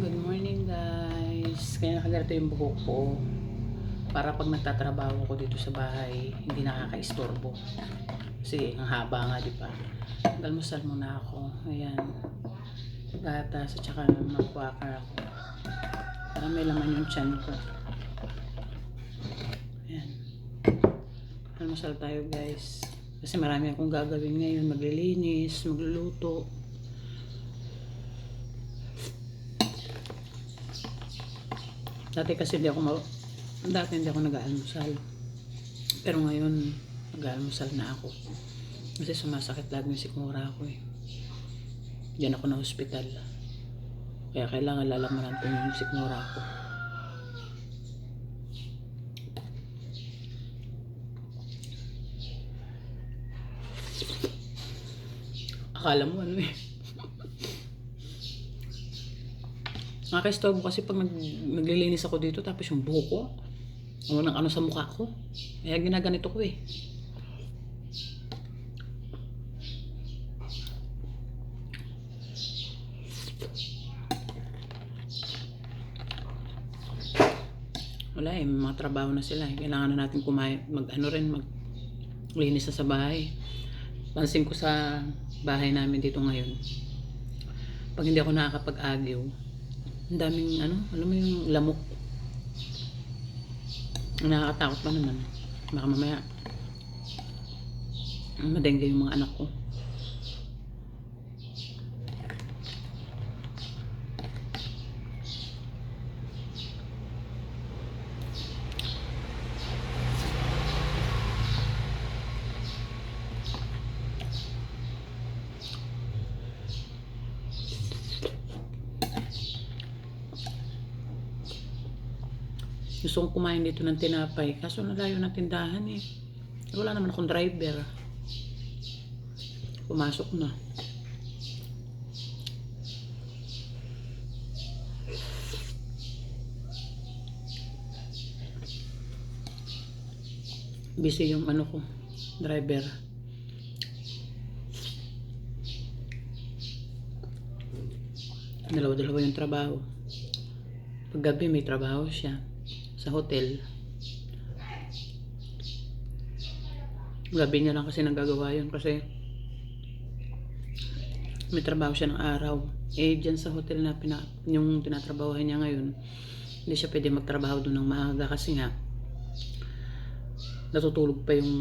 Good morning guys. Kaya nakaganito yung buhok ko para pag nagtatrabaho ko dito sa bahay hindi nakaka-istorbo. Kasi ang haba nga, di ba? Almusal muna ako. Ayan. Gatas at saka mag-quaker ako. Para may laman yung tiyan ko. Ayan. Almusal tayo guys. Kasi marami akong gagawin ngayon. Maglilinis, magluluto. Dati hindi ako nag-aalmusal. Pero ngayon, nag-aalmusal na ako. Kasi sumasakit lagi yung sikmura ko eh. Diyan ako na hospital. Kaya kailangan lalamanan ko yung sikmura ko. Akala mo ano eh. Nakaka-istorbo kasi pag naglilinis ako dito tapos yung buhok ko ano sa mukha ko. Kaya ginaganito ko eh. Wala eh, mga trabaho na sila eh. Kailangan na natin maglinis na sa bahay. Pansin ko sa bahay namin dito ngayon. Pag hindi ako nakakapag-agyo, ang daming alam mo yung lamok. Nakakatakot pa naman. Baka mamaya madengge yung mga anak ko. Gusto kong kumain dito ng tinapay. Kaso nalayo ng tindahan eh. Wala naman akong driver. Pumasok na. Busy yung driver. Dalawa-dalawa yung trabaho. Pag gabi may trabaho siya sa hotel. Gabi niya lang kasi nagagawa yun kasi may trabaho siya ng araw. Eh dyan sa hotel na yung tinatrabahohan niya ngayon, hindi siya pwede magtrabaho doon ng maaga kasi nga natutulog pa yung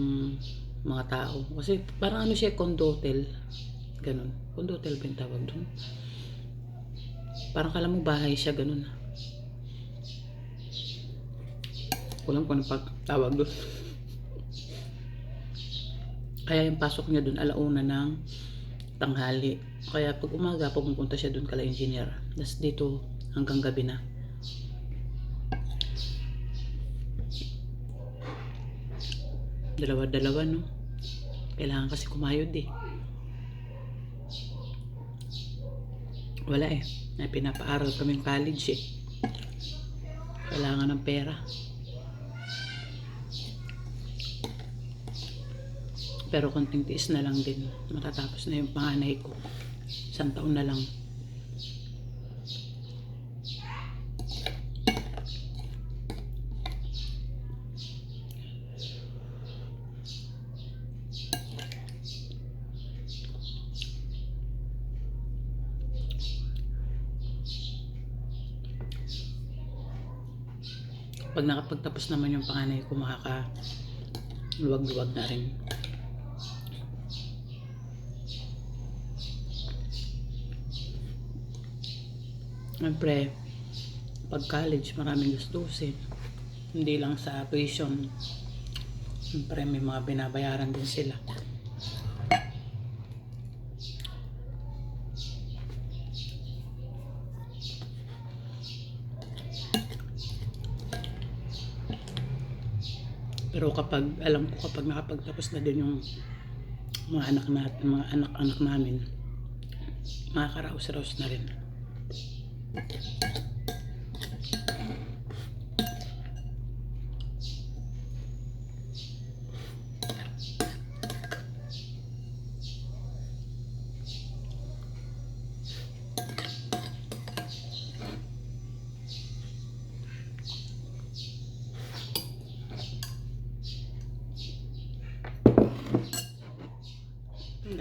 mga tao. Kasi parang siya, condo hotel. Ganun. Condo hotel ba yung tawag doon? Parang kala mo bahay siya, ganun. Walang ko ng pagtawag doon. Kaya yung pasok niya doon alauna ng tanghali. Kaya pag umaga pupunta siya doon kala engineer. Tapos dito hanggang gabi na. Dalawa-dalawa no. Kailangan kasi kumayod eh. Wala eh. May pinapaaral kaming college eh. Kailangan ng pera. Pero konting tiis na lang din. Matatapos na yung panganay ko. 1 taon na lang. Pag nakapagtapos naman yung panganay ko, luwag-luwag na rin. Siyempre, pag college, maraming gustusin. Hindi lang sa tuition. Siyempre, may mga binabayaran din sila. Pero alam ko kapag nakapagtapos na din yung mga anak namin, makakaraos-raos na rin.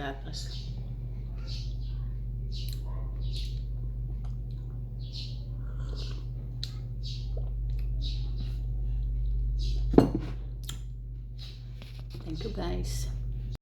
gatas. Thank you guys.